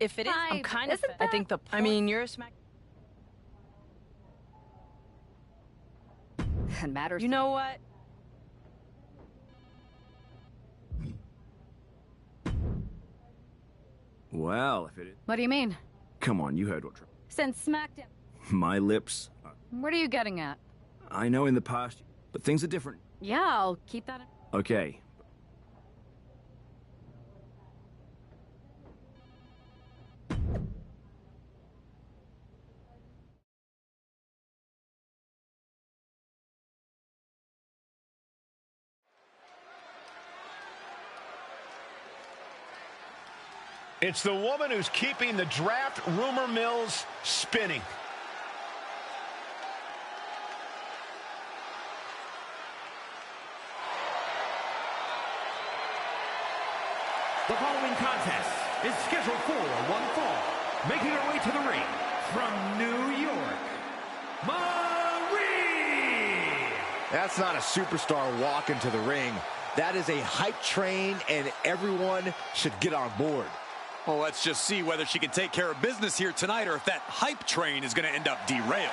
if it is, I'm kind of. I think the. I mean, you're a smack. It matters. You know what? Well, if it is... What do you mean? Come on, you heard what... Since smacked him. My lips... What are you getting at? I know in the past, but things are different. Yeah, I'll keep that in... Okay. It's the woman who's keeping the draft rumor mills spinning. The following contest is scheduled for one fall. Making her way to the ring from New York, Marie! That's not a superstar walking to the ring. That is a hype train, and everyone should get on board. Well, let's just see whether she can take care of business here tonight or if that hype train is going to end up derailed.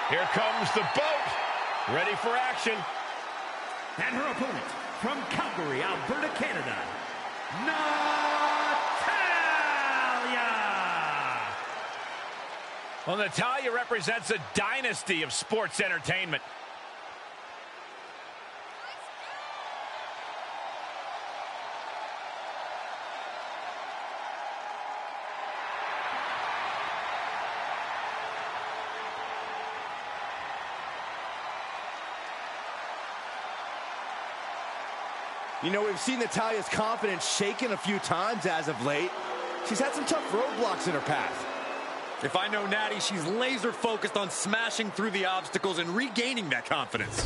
Here comes the boat, ready for action. And her opponent, from Calgary, Alberta, Canada, Natalya! Well, Natalya represents a dynasty of sports entertainment. You know, we've seen Natalya's confidence shaken a few times as of late. She's had some tough roadblocks in her path. If I know Natty, she's laser focused on smashing through the obstacles and regaining that confidence.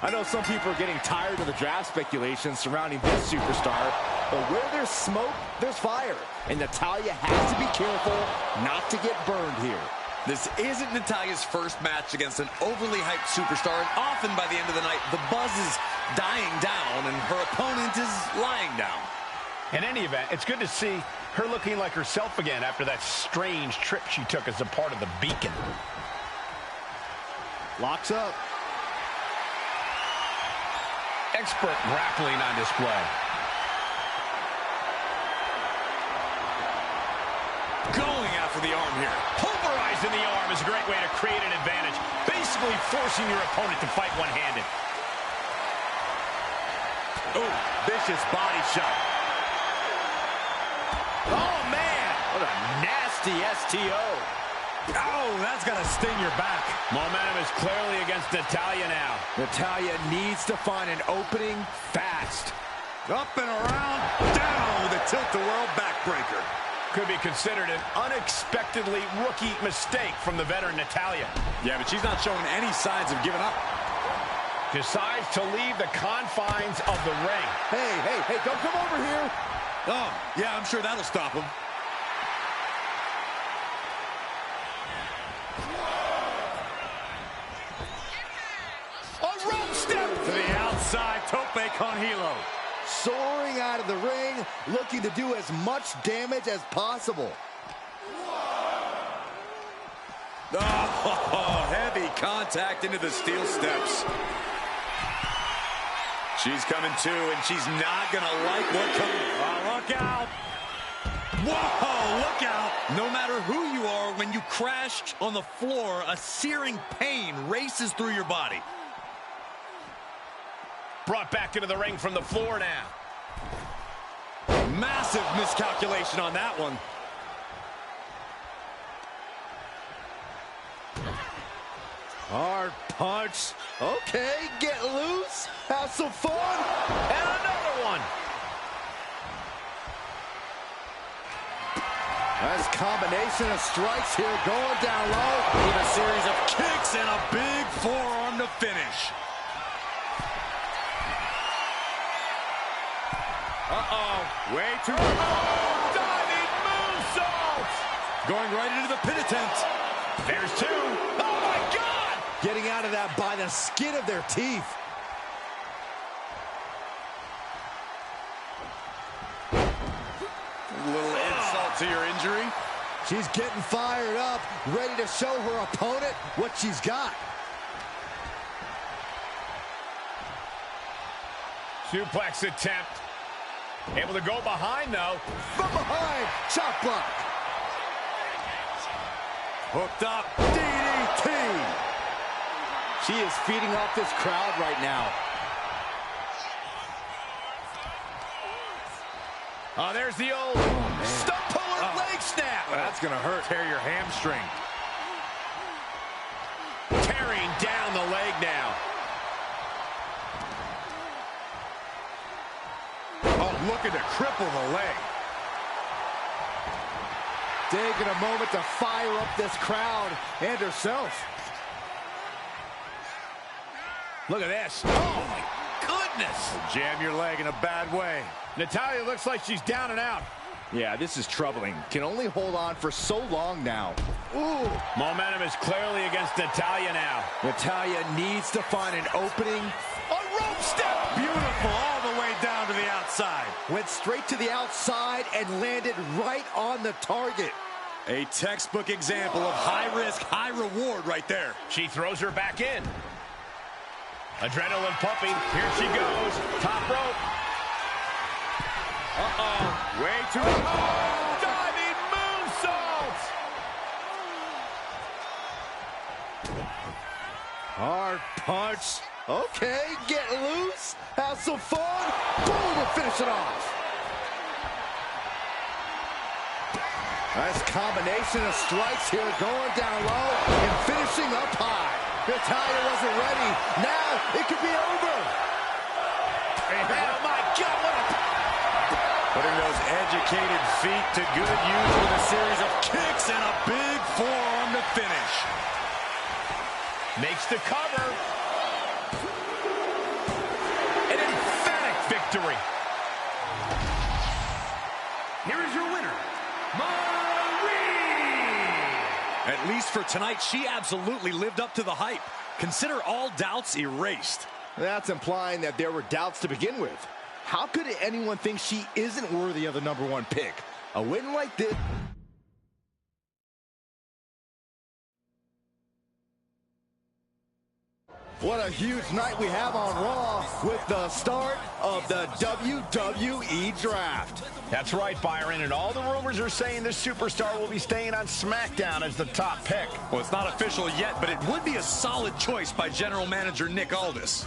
I know some people are getting tired of the draft speculation surrounding this superstar, but where there's smoke, there's fire. And Natalya has to be careful not to get burned here. This isn't Natalya's first match against an overly hyped superstar, and often by the end of the night, the buzz is dying down and her opponent is lying down. In any event, it's good to see her looking like herself again after that strange trip she took as a part of the Beacon. Locks up. Expert grappling on display. Going after the arm here. Pulverizing the arm is a great way to create an advantage, basically forcing your opponent to fight one-handed. Oh, vicious body shot. Oh, man. What a nasty STO. Oh, that's got to sting your back. Momentum is clearly against Natalya now. Natalya needs to find an opening fast. Up and around, down with a tilt-the-world backbreaker. Could be considered an unexpectedly rookie mistake from the veteran Natalya. Yeah, but she's not showing any signs of giving up. Decides to leave the confines of the ring. Hey, don't come over here. Oh, yeah, I'm sure that'll stop him. A rope step to the outside, tope con hilo. Soaring out of the ring, looking to do as much damage as possible. Oh, heavy contact into the steel steps. She's coming to, and she's not going to like what comes. Oh, look out. Whoa, look out. No matter who you are, when you crash on the floor, a searing pain races through your body. Brought back into the ring from the floor now. Massive miscalculation on that one. Hard punch. Okay, get loose. Have has some fun. And another one. Nice combination of strikes here, going down low. With a series of kicks and a big forearm to finish. Uh-oh, way too... Diving moonsault. Going right into the pin attempt. There's two. Oh, my God. Getting out of that by the skin of their teeth. A little insult to your injury. She's getting fired up, ready to show her opponent what she's got. Suplex attempt. Able to go behind, though. From behind, chop block. Hooked up. DDT. She is feeding off this crowd right now. Oh, there's the old stump puller leg snap. That's going to hurt. Tear your hamstring. Tearing down the leg now. Oh, looking to cripple the leg. Taking a moment to fire up this crowd and herself. Look at this. Oh, my goodness. Jam your leg in a bad way. Natalya looks like she's down and out. Yeah, this is troubling. Can only hold on for so long now. Ooh. Momentum is clearly against Natalya now. Natalya needs to find an opening. A rope step. Beautiful all the way down to the outside. Went straight to the outside and landed right on the target. A textbook example of high risk, high reward right there. She throws her back in. Adrenaline pumping. Here she goes. Top rope. Uh-oh. Way too... Oh, diving moonsault. Hard punch. Okay, get loose. Have some fun. Boom, and finish it off. Nice combination of strikes here, going down low and finishing up high. Natalya wasn't ready. Now it could be over. Oh, my God, what a... Putting those educated feet to good use with a series of kicks and a big forearm to finish. Makes the cover. An emphatic victory. Here is your winner, Marie! At least for tonight, she absolutely lived up to the hype. Consider all doubts erased. That's implying that there were doubts to begin with. How could anyone think she isn't worthy of the #1 pick? A win like this... What a huge night we have on Raw with the start of the WWE Draft. That's right, Byron, and all the rumors are saying this superstar will be staying on SmackDown as the top pick. Well, it's not official yet, but it would be a solid choice by General Manager Nick Aldis.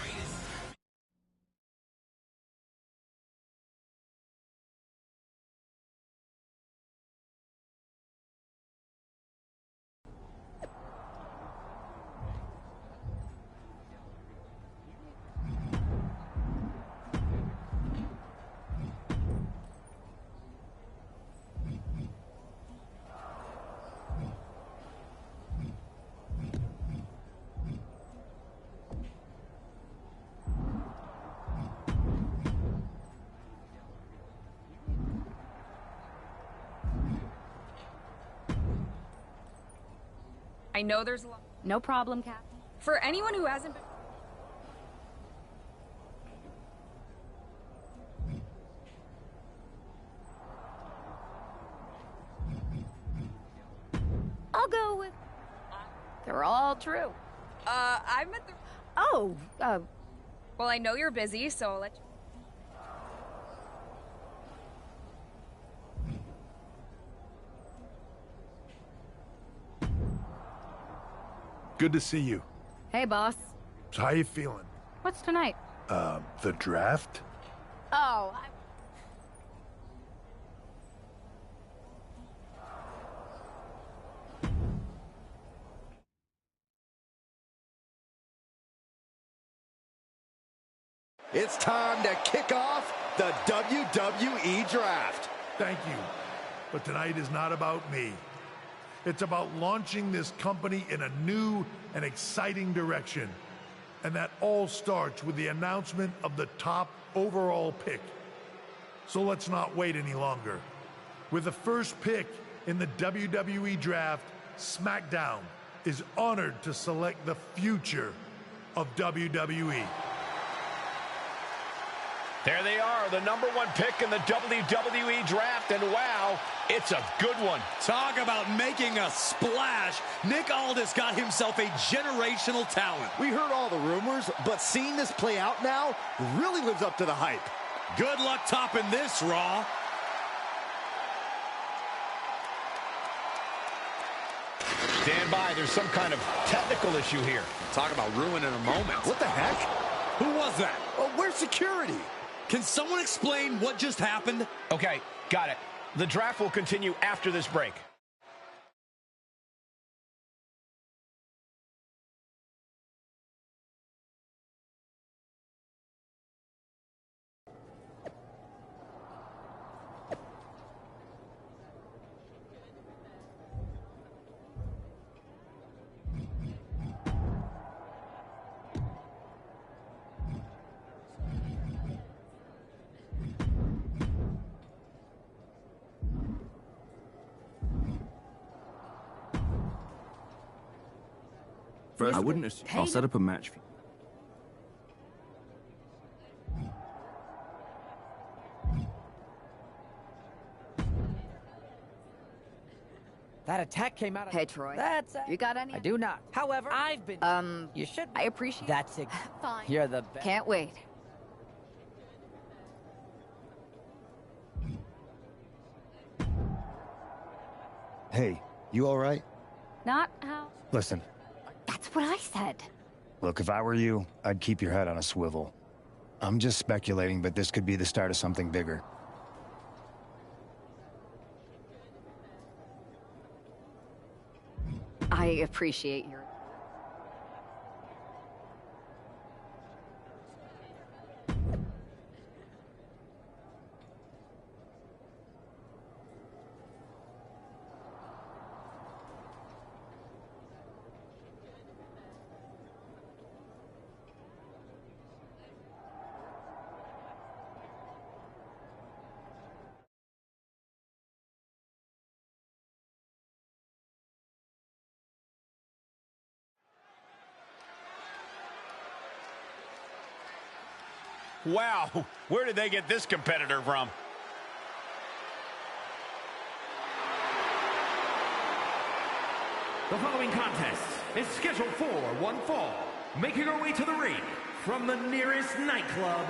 I know there's a lot. No problem, Captain. For anyone who hasn't been... I'll go with... They're all true. I'm at the... Oh, well, I know you're busy, so I'll let you... Good to see you. Hey, boss. So how you feeling? What's tonight? The draft? Oh, It's time to kick off the WWE Draft. Thank you. But tonight is not about me. It's about launching this company in a new and exciting direction. And that all starts with the announcement of the top overall pick. So let's not wait any longer. With the first pick in the WWE Draft, SmackDown is honored to select the future of WWE. There they are, the #1 pick in the WWE Draft, and wow, it's a good one. Talk about making a splash. Nick Aldis got himself a generational talent. We heard all the rumors, but seeing this play out now really lives up to the hype. Good luck topping this, Raw. Stand by, there's some kind of technical issue here. Talk about ruining a moment. What the heck? Who was that? Oh, where's security? Can someone explain what just happened? Okay, got it. The draft will continue after this break. First, I wouldn't assume. I'll set up a match for you. That attack came out of... Hey, Troy. That's... You got any? I do not. However, I've been... You should... I appreciate That's it. Fine. You're the best. Can't wait. Hey, you all right? Not how... Listen, That's what I said. look, if I were you, I'd keep your head on a swivel. I'm just speculating, but this could be the start of something bigger. I appreciate your... Wow, where did they get this competitor from? The following contest is scheduled for one fall. Making her way to the ring from the nearest nightclub,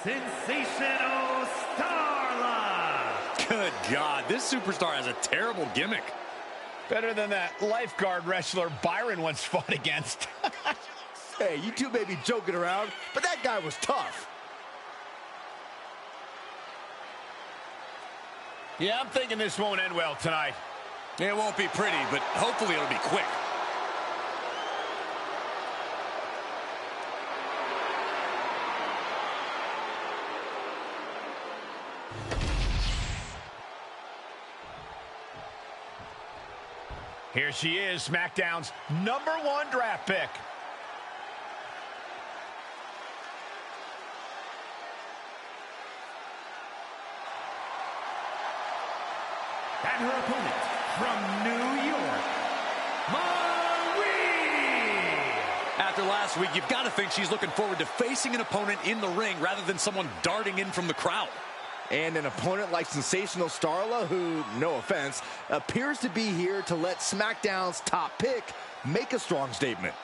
Sensational Starla. Good God, this superstar has a terrible gimmick. Better than that lifeguard wrestler Byron once fought against. Hey, you two may be joking around, but that guy was tough. Yeah, I'm thinking this won't end well tonight. It won't be pretty, but hopefully it'll be quick. Here she is, SmackDown's #1 draft pick. And her opponent from New York, Marie! After last week, you've got to think she's looking forward to facing an opponent in the ring rather than someone darting in from the crowd. And an opponent like Sensational Starla, who, no offense, appears to be here to let SmackDown's top pick make a strong statement.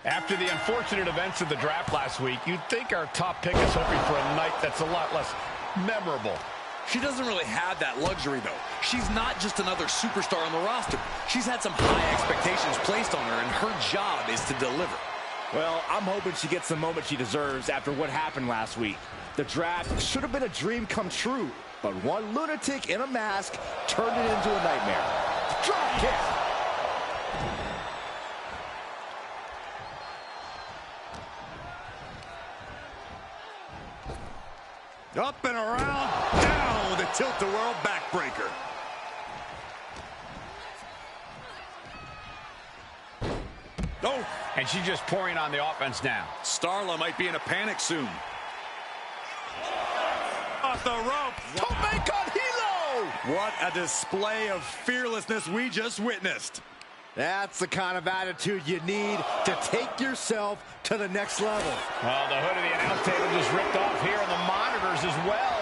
After the unfortunate events of the draft last week, you'd think our top pick is hoping for a night that's a lot less memorable. She doesn't really have that luxury, though. She's not just another superstar on the roster. She's had some high expectations placed on her, and her job is to deliver. Well, I'm hoping she gets the moment she deserves after what happened last week. The draft should have been a dream come true, but one lunatic in a mask turned it into a nightmare. Drop kick! Up and around, down with a tilt-a-whirl backbreaker. Oh, and she's just pouring on the offense now. Starla might be in a panic soon. Off the rope. Tope con hilo! What a display of fearlessness we just witnessed. That's the kind of attitude you need to take yourself to the next level. Well, the hood of the announce table just ripped off here, and the monitors as well.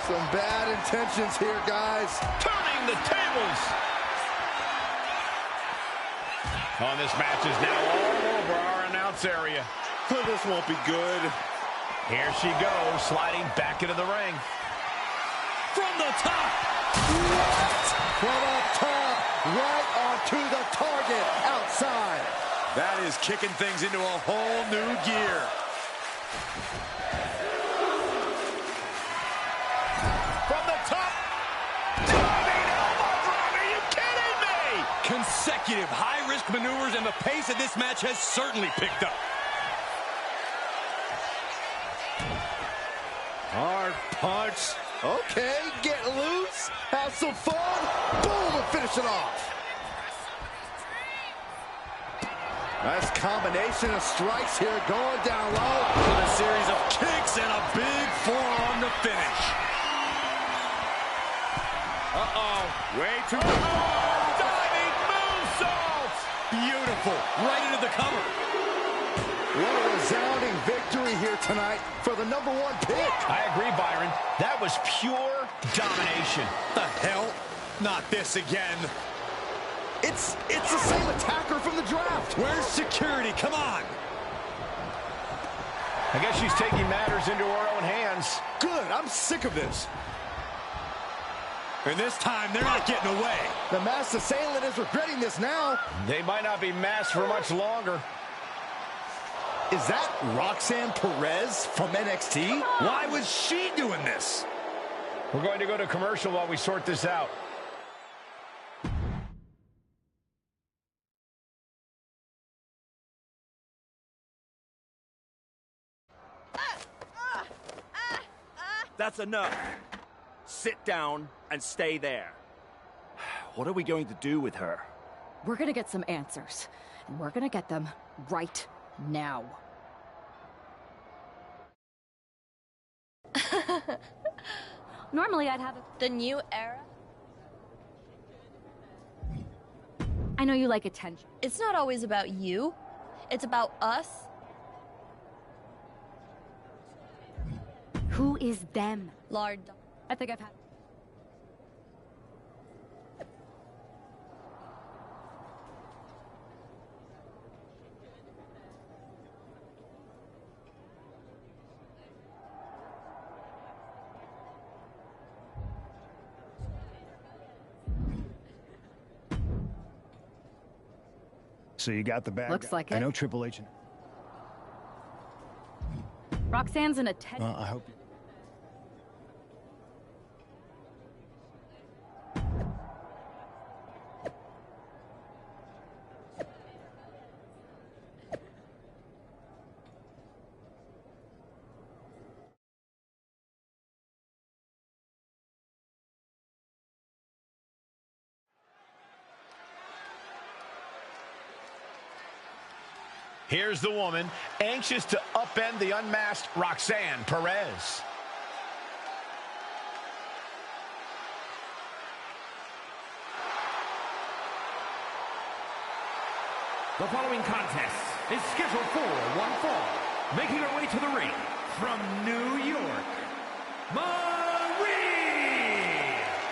Some bad intentions here, guys. Turning the tables. Oh, this match is now all over our announce area. This won't be good. Here she goes, sliding back into the ring. From the top. What? From up top, right onto the target outside. That is kicking things into a whole new gear. From the top. Diving elbow drop. Are you kidding me? Consecutive high-risk maneuvers, and the pace of this match has certainly picked up. Hard punch. Okay, get loose. Have some fun. Boom, and finish it off. Nice combination of strikes here, going down low. With a series of kicks and a big forearm to finish. Way too Diving moonsault. Beautiful. Right into the cover. What a resounding victory here tonight for the #1 pick. I agree, Byron. That was pure domination. The hell? Not this again. It's the same attacker from the draft. Where's security? Come on. I guess she's taking matters into her own hands. Good, I'm sick of this. And this time, they're not getting away. The masked assailant is regretting this now. They might not be masked for much longer. Is that Roxanne Perez from NXT? Why was she doing this? We're going to go to commercial while we sort this out. That's enough. Sit down and stay there. What are we going to do with her? We're gonna get some answers, and we're gonna get them right now. Normally I'd have the new era. I know you like attention. It's not always about you. It's about us. Who is them? Lard. I think I've had... So you got the bag. Looks like it. I know Triple H. Roxanne's in a tent. I hope. Here's the woman, anxious to upend the unmasked Roxanne Perez. The following contest is scheduled for one fall. Making her way to the ring from New York, Marie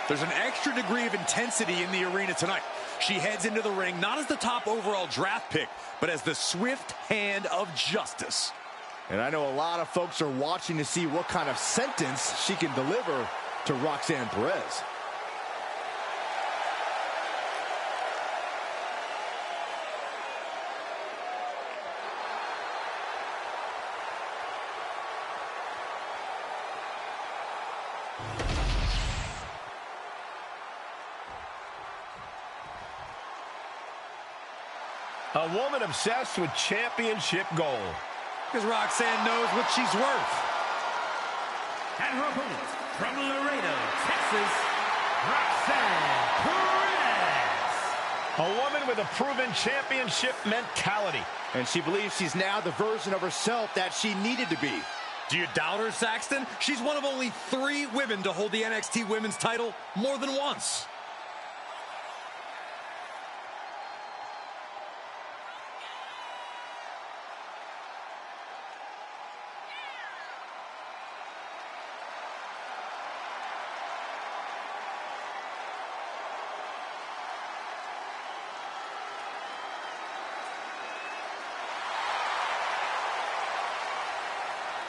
There's an extra degree of intensity in the arena tonight. She heads into the ring not as the top overall draft pick, but as the swift hand of justice. And I know a lot of folks are watching to see what kind of sentence she can deliver to Roxanne Perez. A woman obsessed with championship gold. Because Roxanne knows what she's worth. And her opponent, from Laredo, Texas, Roxanne Perez. A woman with a proven championship mentality. And she believes she's now the version of herself that she needed to be. Do you doubt her, Saxton? She's one of only 3 women to hold the NXT Women's title more than once.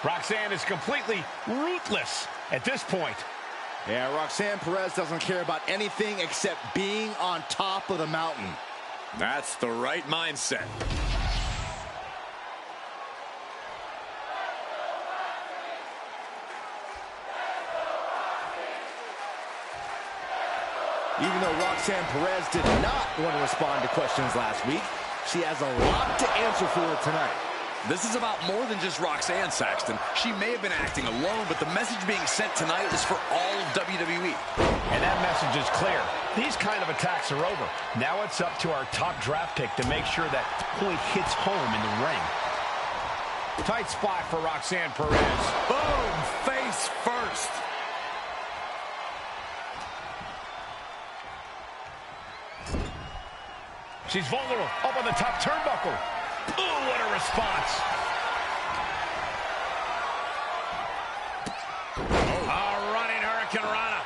Roxanne is completely ruthless at this point. Yeah, Roxanne Perez doesn't care about anything except being on top of the mountain. That's the right mindset. Even though Roxanne Perez did not want to respond to questions last week, she has a lot to answer for tonight. This is about more than just Roxanne, Saxton. She may have been acting alone, but the message being sent tonight is for all of WWE. And that message is clear. These kind of attacks are over. Now it's up to our top draft pick to make sure that point hits home in the ring. Tight spot for Roxanne Perez. Boom! Face first. She's vulnerable. Up on the top turnbuckle. Ooh, what a response. A running Hurricane Rana.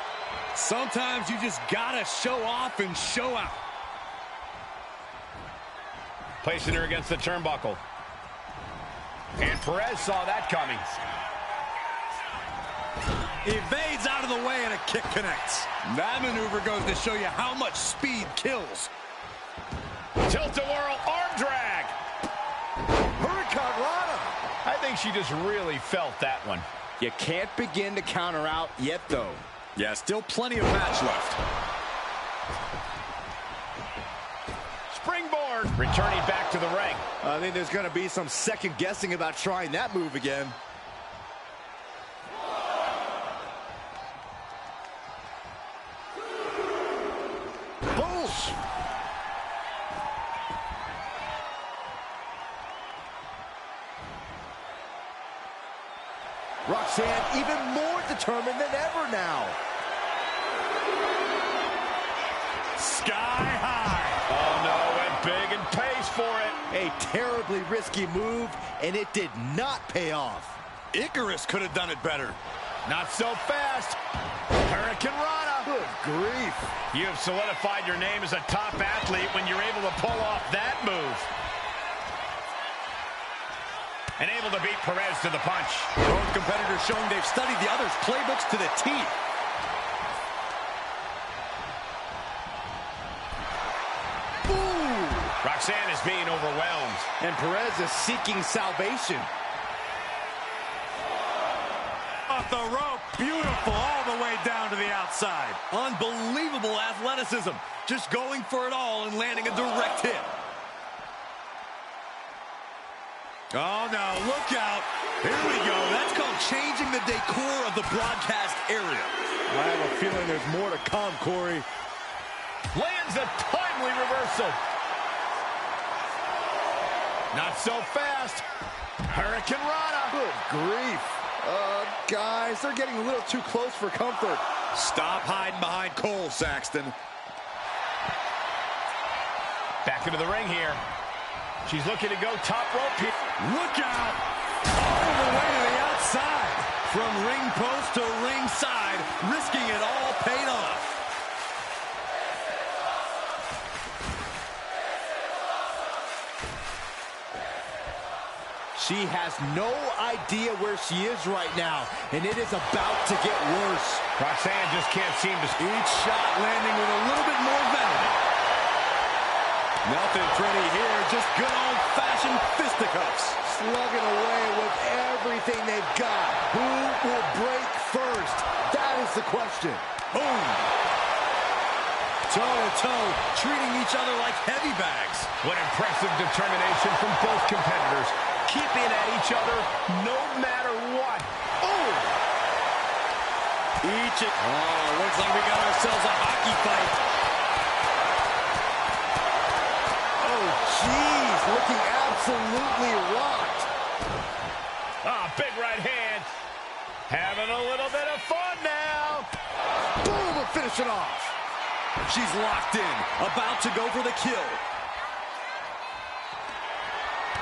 Sometimes you just gotta show off and show out. Placing her against the turnbuckle. And Perez saw that coming. Evades out of the way and a kick connects. That maneuver goes to show you how much speed kills. Tilt-a-whirl arm drag. Hurricane Rana. I think she just really felt that one. You can't begin to counter out yet, though. Yeah, still plenty of match left. Springboard. Returning back to the ring. I think there's going to be some second guessing about trying that move again. Boom. Roxanne even more determined than ever now. Sky high. Oh, no, went big and pays for it. A terribly risky move, and it did not pay off. Icarus could have done it better. Not so fast. Hurricane Rana. Good grief. You have solidified your name as a top athlete when you're able to pull off that move. And able to beat Perez to the punch. Both competitors showing they've studied the other's playbooks to the teeth. Ooh. Roxanne is being overwhelmed. And Perez is seeking salvation. Off the rope. Beautiful all the way down to the outside. Unbelievable athleticism. Just going for it all and landing a direct hit. Oh, no, look out. Here we go. That's called changing the decor of the broadcast area. I have a feeling there's more to come, Corey. Lands a timely reversal. Not so fast. Hurricane Rana. Good grief. Guys, they're getting a little too close for comfort. Stop hiding behind Cole, Saxton. Back into the ring here. She's looking to go top rope here. Look out! All the way to the outside. From ring post to ringside, risking it all paid off. She has no idea where she is right now, and it is about to get worse. Roxanne just can't seem to... Each shot landing with a little bit more venom. Nothing pretty here, just good old-fashioned fisticuffs. Slugging away with everything they've got. Who will break first? That is the question. Boom. Toe-to-toe, treating each other like heavy bags. What impressive determination from both competitors. Keeping at each other no matter what. Oh! Looks like we got ourselves a hockey fight. Oh, jeez, looking absolutely rocked. Big right hand. Having a little bit of fun now. Boom, and finish it off. She's locked in, about to go for the kill.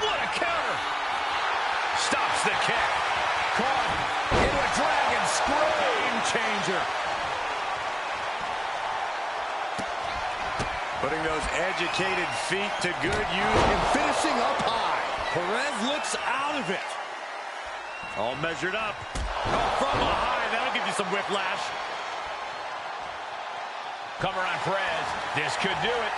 What a counter. Stops the kick. Caught into a dragon screw. Game changer. Putting those educated feet to good use and finishing up high. Perez looks out of it. All measured up. Oh, from behind, that'll give you some whiplash. Cover on Perez. This could do it.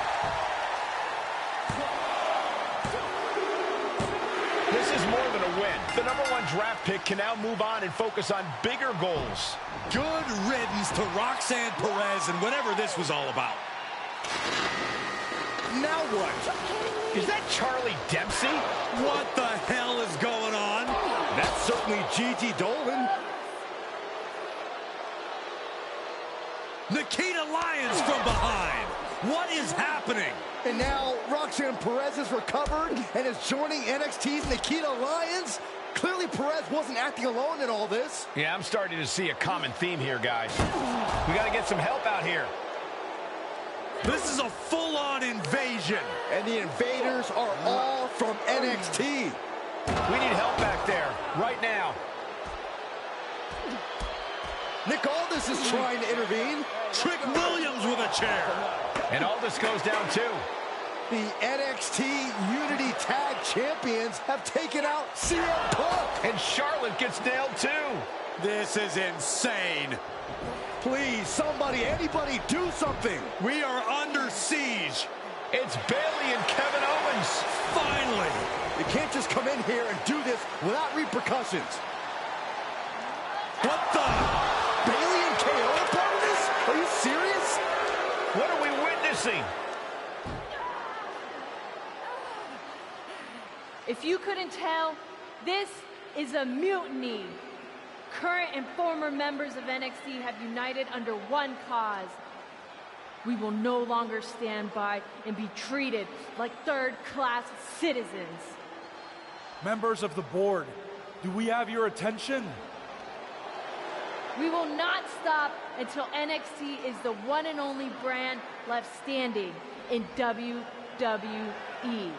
This is more than a win. The #1 draft pick can now move on and focus on bigger goals. Good riddance to Roxanne Perez and whatever this was all about. Now what? Is that Charlie Dempsey? What the hell is going on? That's certainly Gigi Dolan. Nikita Lyons from behind. What is happening? And now Roxanne Perez is recovered and is joining NXT's Nikita Lyons. Clearly Perez wasn't acting alone in all this. Yeah, I'm starting to see a common theme here, guys. We got to get some help out here. This is a full-on invasion. And the invaders are all from NXT. We need help back there, right now. Nick Aldis is trying to intervene. Trick Williams with a chair. And Aldis goes down too. The NXT Unity Tag Champions have taken out CM Punk. And Charlotte gets nailed too. This is insane. Please, somebody, anybody, do something. We are under siege. It's Bayley and Kevin Owens. Finally. You can't just come in here and do this without repercussions. What the? Bayley and KO are part of this? Are you serious? What are we witnessing? If you couldn't tell, this is a mutiny. Current and former members of NXT have united under one cause. We will no longer stand by and be treated like third-class citizens. Members of the board, do we have your attention? We will not stop until NXT is the one and only brand left standing in WWE.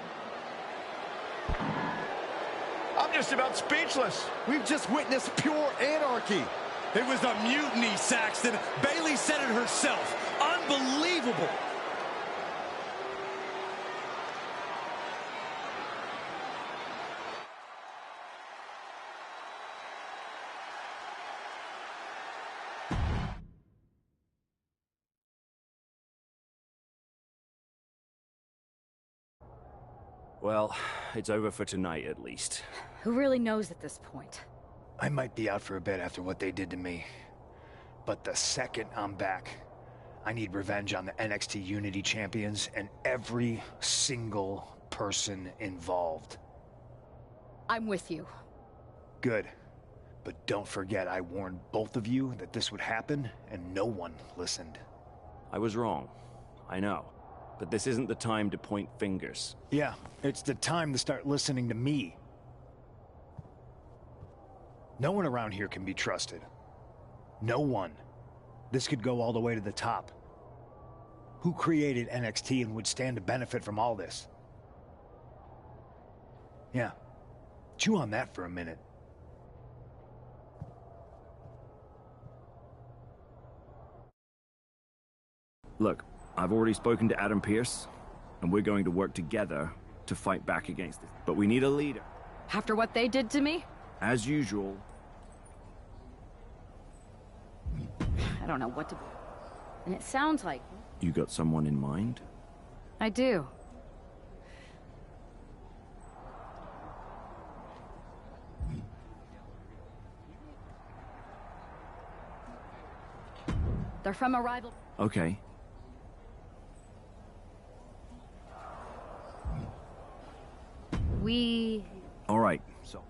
I'm just about speechless. We've just witnessed pure anarchy. It was a mutiny, Saxton. Bayley said it herself. Unbelievable. Well, it's over for tonight at least. Who really knows at this point? I might be out for a bit after what they did to me. But the second I'm back, I need revenge on the NXT Unity Champions and every single person involved. I'm with you. Good. But don't forget I warned both of you that this would happen, and no one listened. I was wrong. I know. But this isn't the time to point fingers. Yeah, it's the time to start listening to me. No one around here can be trusted. No one. This could go all the way to the top. Who created NXT and would stand to benefit from all this? Yeah. Chew on that for a minute. Look, I've already spoken to Adam Pearce, and we're going to work together to fight back against this. But we need a leader. After what they did to me? As usual. I don't know what to... And it sounds like... You got someone in mind? I do. They're from a rival... Okay. We... All right, so...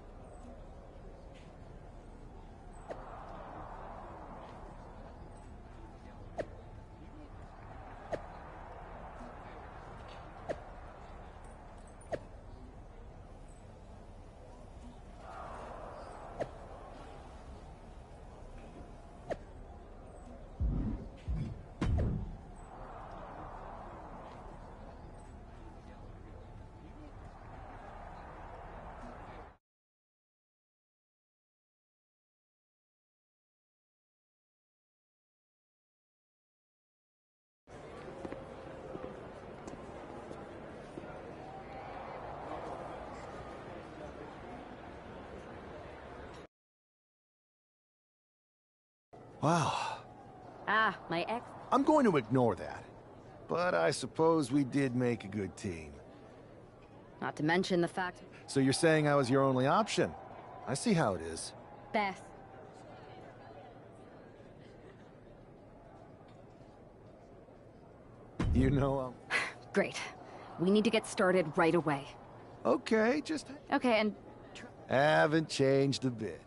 Wow. Ah, my ex... I'm going to ignore that. But I suppose we did make a good team. Not to mention the fact... So you're saying I was your only option? I see how it is. Beth. You know, Great. We need to get started right away. Okay, just... Okay, and... Haven't changed a bit.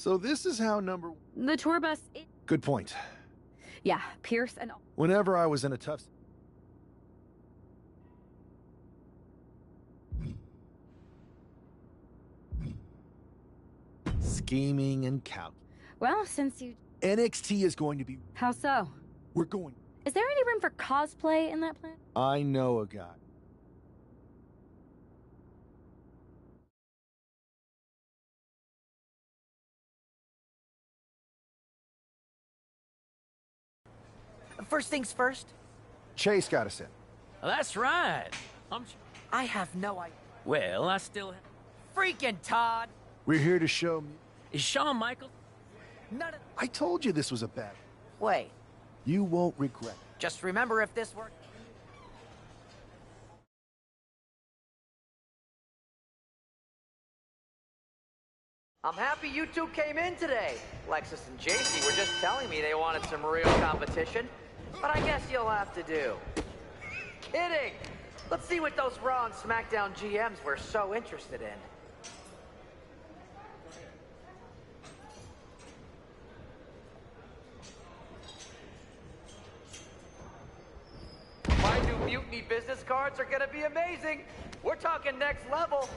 So this is how number... The tour bus... Good point. Yeah, Pierce and... Whenever I was in a tough... Scheming and count. Well, since you... NXT is going to be... How so? We're going... Is there any room for cosplay in that plan? I know a guy. First things first. Chase got us in. That's right. I have no idea. Well, I still... Freaking Todd! We're here to show me... Is Shawn Michaels? None of... I told you this was a bad... Wait. You won't regret it. Just remember if this worked... I'm happy you two came in today. Lexus and JC were just telling me they wanted some real competition, but I guess you'll have to do. Kidding! Let's see what those Raw and SmackDown GMs were so interested in. My new Mutiny business cards are gonna be amazing. We're talking next level.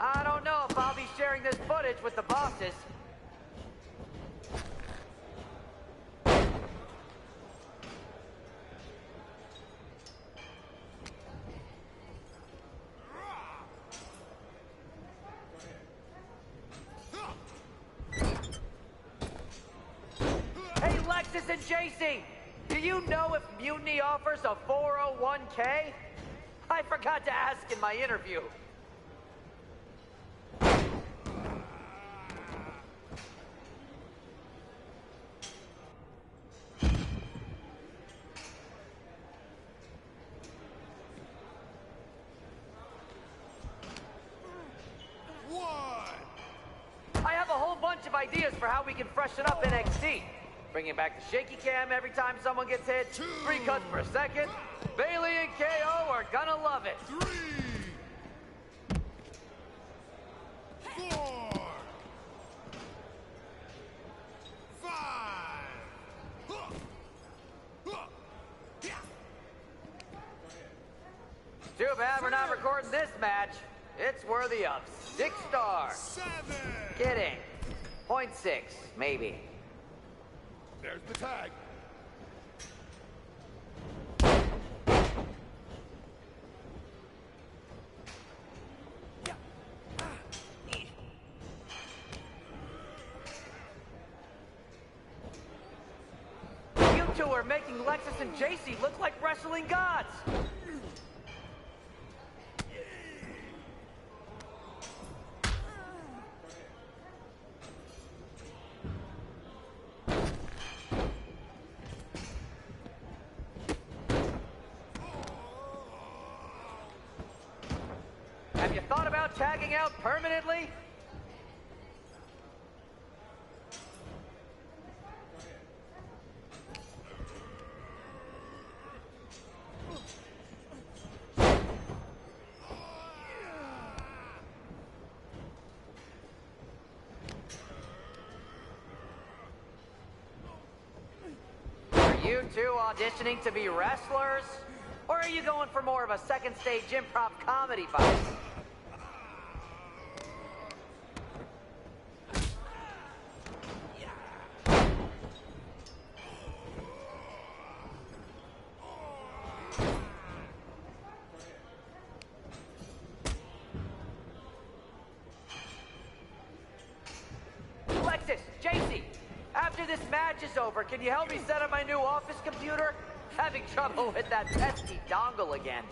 I don't know if I'll be sharing this footage with the bosses. Hey, Lexus and JC! Do you know if Mutiny offers a 401k? I forgot to ask in my interview. I have a whole bunch of ideas for how we can freshen up NXT. Bringing back the shaky cam every time someone gets hit. 3 cuts per second. Bailey and KO are gonna love it. 3, 4, 5. Too bad we're not recording this match. It's worthy of 6 stars. 7. Kidding. 0.6, maybe. There's the tag. You two are making Lexus and JC look like wrestling gods. Have you thought about tagging out permanently? Are you two auditioning to be wrestlers? Or are you going for more of a second stage improv comedy vibe? Lexus, JC, after this match is over, can you help me set up my new office computer? Having trouble with that pesky dongle again.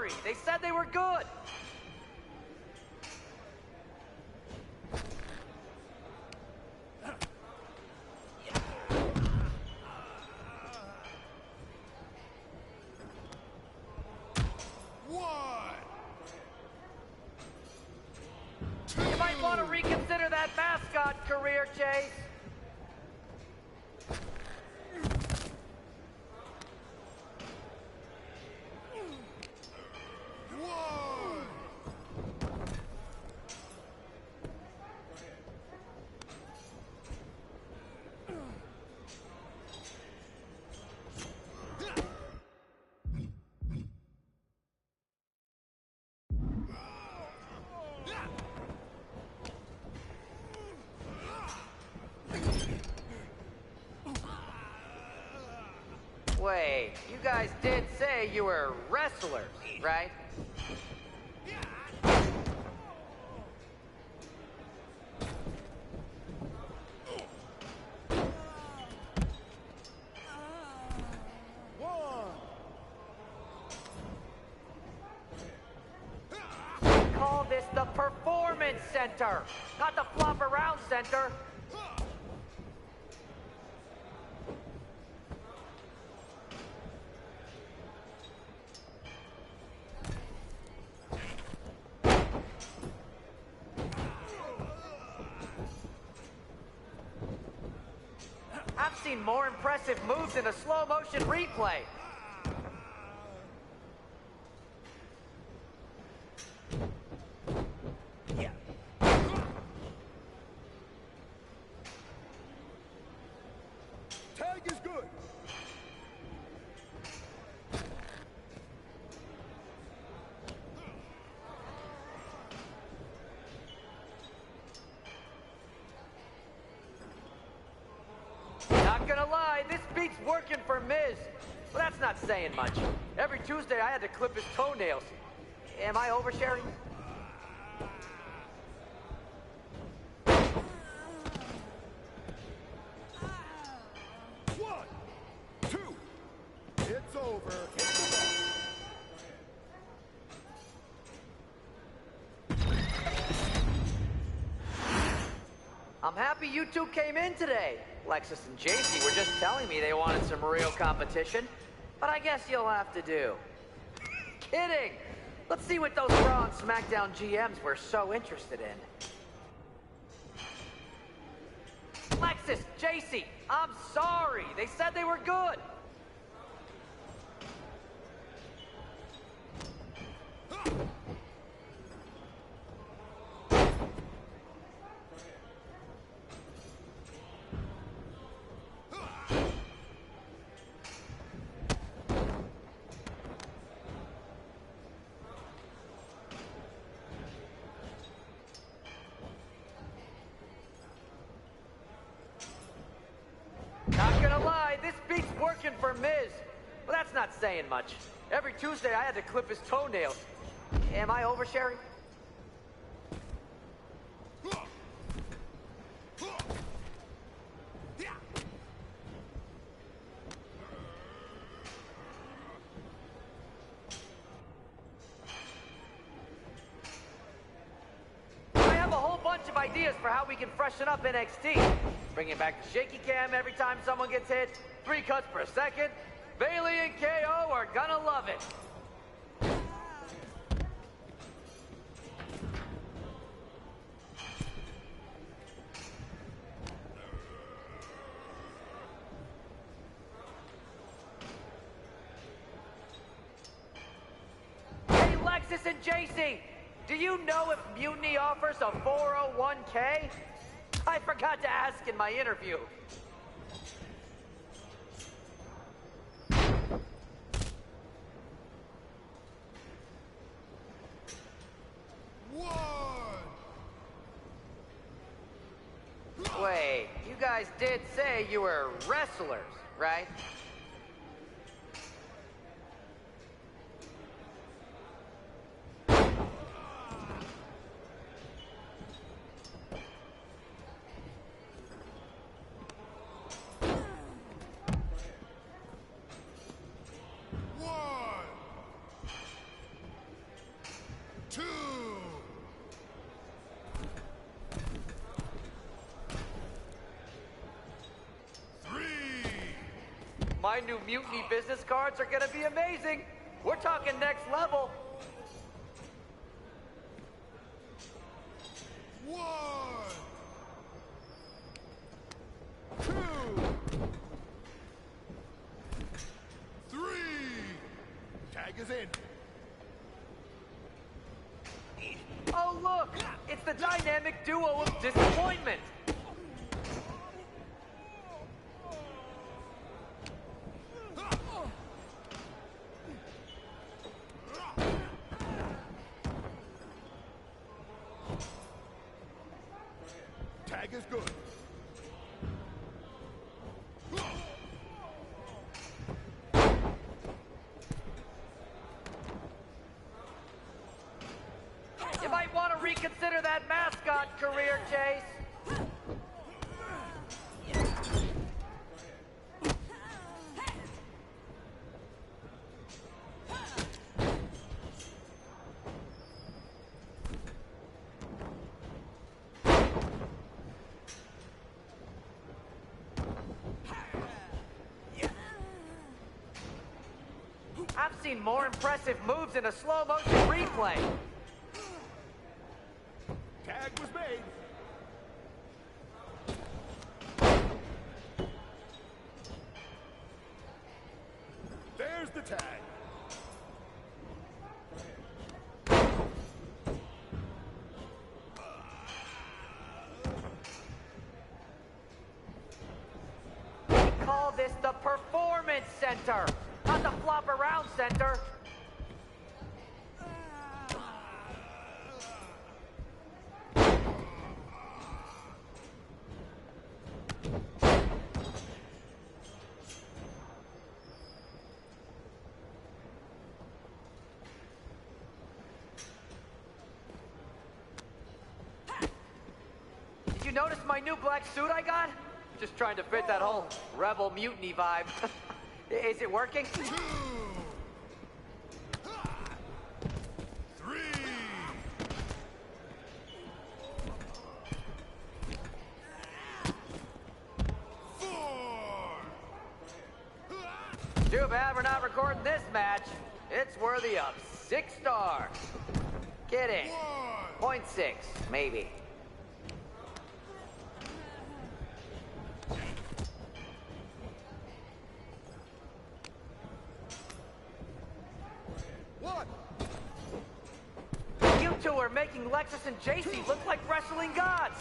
sorry. They said they were good. You might want to reconsider that mascot career, Chase. Wait, you guys did say you were wrestlers, right? Call this the Performance Center, not the Flop Around Center. I've seen more impressive moves in a slow-motion replay. Tag is good. Not gonna lie, this beat's working for Miz. Well, that's not saying much. Every Tuesday I had to clip his toenails. Am I oversharing? One, two. It's over. Hit the ball. I'm happy you two came in today. Lexus and JC were just telling me they wanted some real competition, but I guess you'll have to do. Kidding! Let's see what those Raw and SmackDown GMs were so interested in. Lexus, JC, I'm sorry. They said they were good. Not gonna lie, this beat's working for Miz. Well, that's not saying much. Every Tuesday I had to clip his toenails. Am I oversharing? I have a whole bunch of ideas for how we can freshen up NXT. Bringing back the shaky cam every time someone gets hit, 3 cuts per second. Bayley and KO are gonna love it. Hey, Lexus and JC, do you know if Mutiny offers a 401k? I forgot to ask in my interview. Wait, you guys did say you were wrestlers, right? new Mutiny business cards are gonna be amazing. We're talking next level. 1, 2, 3. Tag is in. Oh, look! It's the dynamic duo of disappointment. Tag is good. You might want to reconsider that mascot career, Chase. I've seen more impressive moves in a slow-motion replay. Tag was made. There's the tag. We call this the Performance Center, not the Flop Around Center. Did you notice my new black suit I got? Just trying to fit that whole rebel mutiny vibe. Is it working? 2, 3. Too bad we're not recording this match. It's worthy of 6 stars. Kidding. 0.6, maybe. You two are making Lexus and JC look like wrestling gods.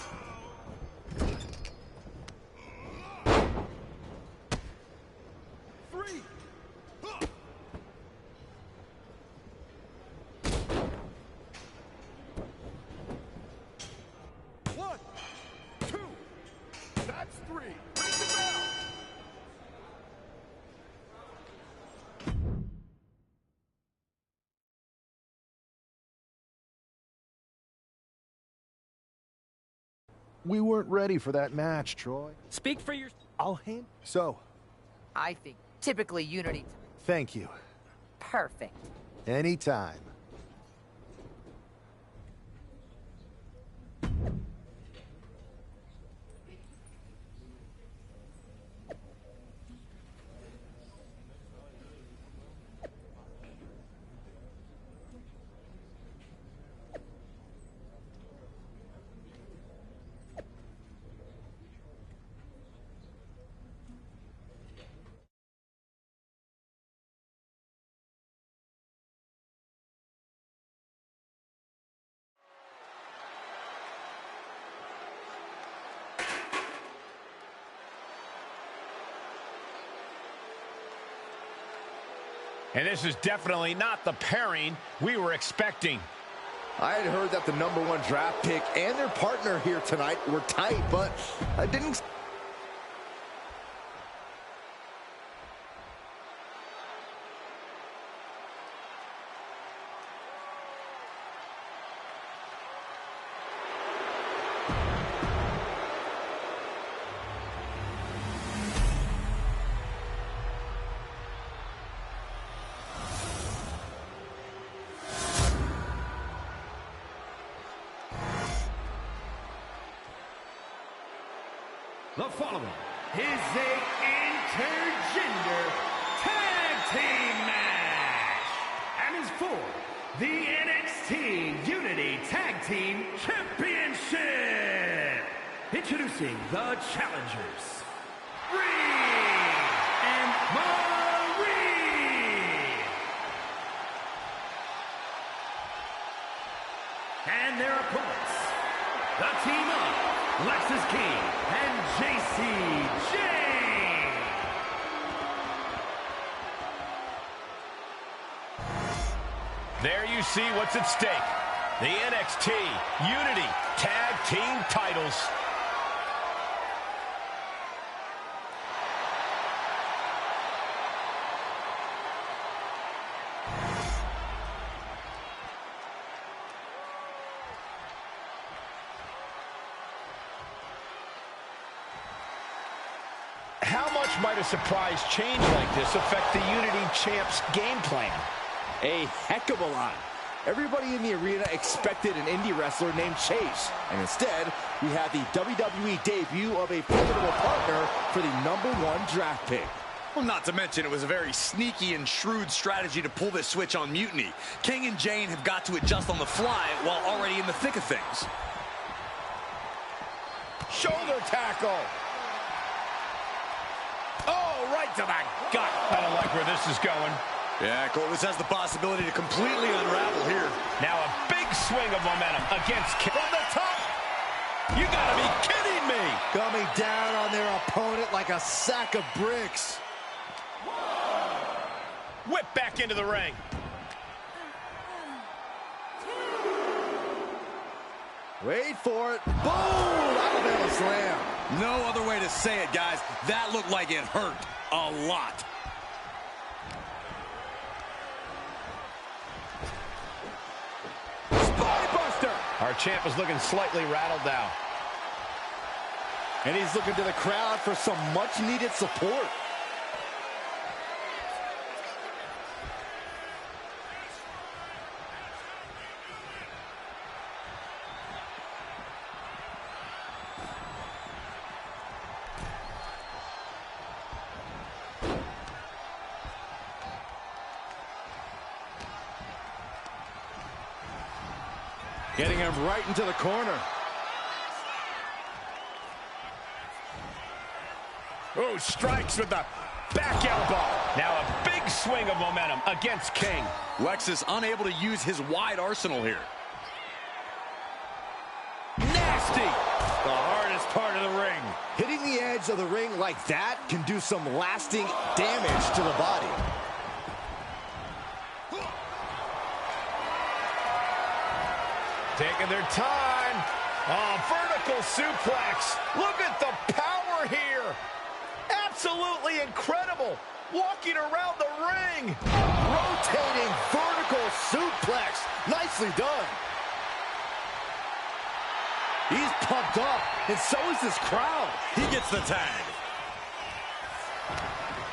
We weren't ready for that match, Troy. Speak for your... I'll hand... So, I think typically Unity... thank you. Perfect. Anytime. And this is definitely not the pairing we were expecting. I had heard that the #1 draft pick and their partner here tonight were tight, but I didn't... The following is a intergender Tag Team match. And is for the NXT Unity Tag Team Championship. Introducing the challengers, Rhea and Marie. And their opponents, the team of Lexis King and JC Jane. There you see what's at stake. The NXT Unity Tag Team titles. How much might a surprise change like this affect the Unity Champ's game plan? A heck of a lot. Everybody in the arena expected an indie wrestler named Chase, and instead, we have the WWE debut of a formidable partner for the #1 draft pick. Well, not to mention, it was a very sneaky and shrewd strategy to pull this switch on Mutiny. King and Jane have got to adjust on the fly while already in the thick of things. Shoulder tackle. Oh, right to the gut. I don't like where this is going. Yeah, Cole, this has the possibility to completely unravel here. Now a big swing of momentum against King. From the top. You gotta be kidding me. Coming down on their opponent like a sack of bricks. Whip back into the ring. Wait for it. Boom! Alabama slam. No other way to say it, guys. That looked like it hurt a lot. Spinebuster. Our champ is looking slightly rattled now. And he's looking to the crowd for some much-needed support. Getting him right into the corner. Oh, strikes with the back elbow. Now a big swing of momentum against King. Lexis unable to use his wide arsenal here. Nasty. The hardest part of the ring. Hitting the edge of the ring like that can do some lasting damage to the body. Taking their time. Oh, vertical suplex. Look at the power here. Absolutely incredible. Walking around the ring. Rotating vertical suplex. Nicely done. He's pumped up, and so is this crowd. He gets the tag.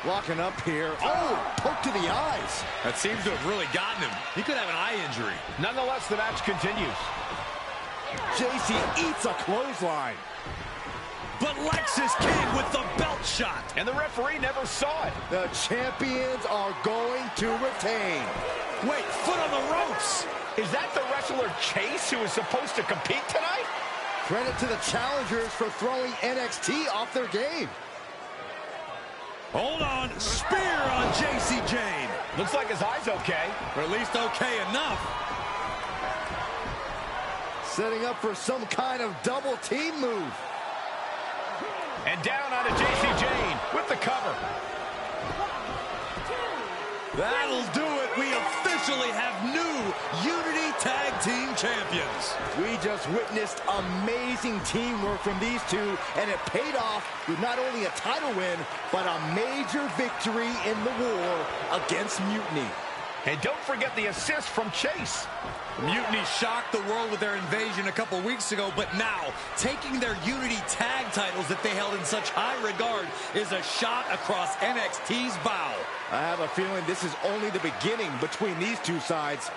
Locking up here. Oh, poke to the eyes. That seems to have really gotten him. He could have an eye injury. Nonetheless, the match continues. JC eats a clothesline. But Lexis King with the belt shot. And the referee never saw it. The champions are going to retain. Wait, foot on the ropes. Is that the wrestler Chase who is supposed to compete tonight? Credit to the challengers for throwing NXT off their game. Hold on, spear on JC Jane. Looks like his eye's okay. Or at least okay enough. Setting up for some kind of double team move. And down onto JC Jane with the cover. That'll do it. We officially have new Unity Tag Team Champions. We just witnessed amazing teamwork from these two, and it paid off with not only a title win, but a major victory in the war against Mutiny. And don't forget the assist from Chase. Mutiny shocked the world with their invasion a couple weeks ago, but now taking their Unity tag titles that they held in such high regard is a shot across NXT's bow. I have a feeling this is only the beginning between these two sides.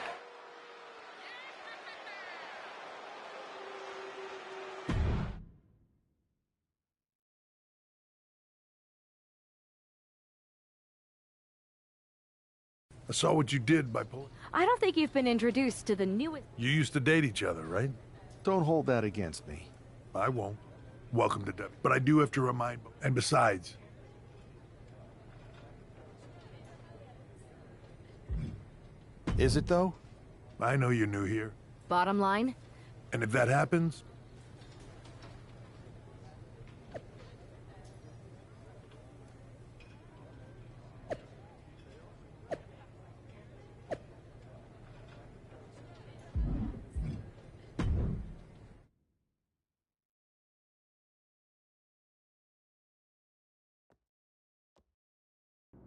I saw what you did by pulling. I don't think you've been introduced to the newest... You used to date each other, right? Don't hold that against me. I won't. Welcome to W. But I do have to remind... And besides... Is it, though? I know you're new here. Bottom line? And if that happens...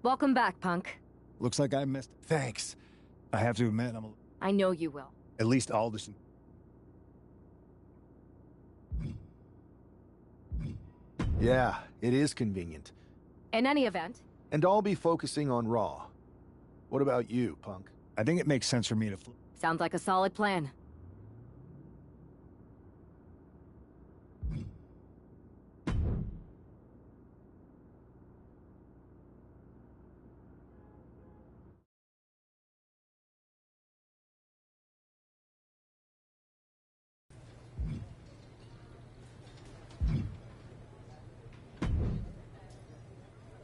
Welcome back, Punk. Looks like I missed. Thanks. I have to admit, I know you will. At least Alderson. Yeah, it is convenient. In any event... And I'll be focusing on Raw. What about you, Punk? I think it makes sense for me to... Sounds like a solid plan.